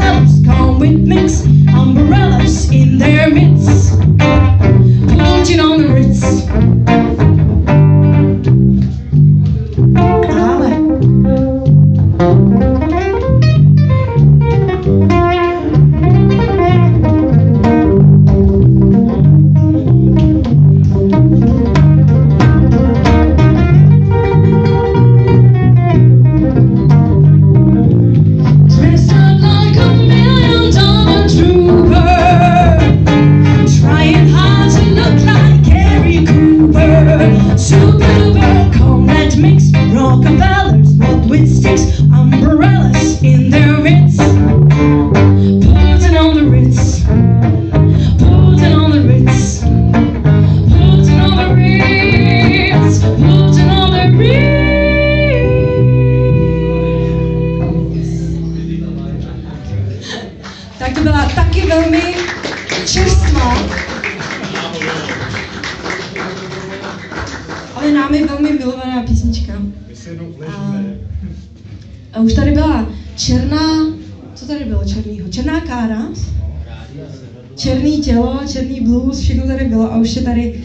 fellas come with mix umbrellas in their midst, floating on the Ritz. Rockefellers walk with sticks, umbrellas in their mitts, floating on the Ritz, floating on the Ritz, floating on the Ritz, floating on the Ritz. Tak to byla taky velmi čerstvá, ale námi velmi milovaná písnička. A už tady byla černá, co tady bylo černýho? Černá kára, černý tělo, černý blues, všechno tady bylo a už je tady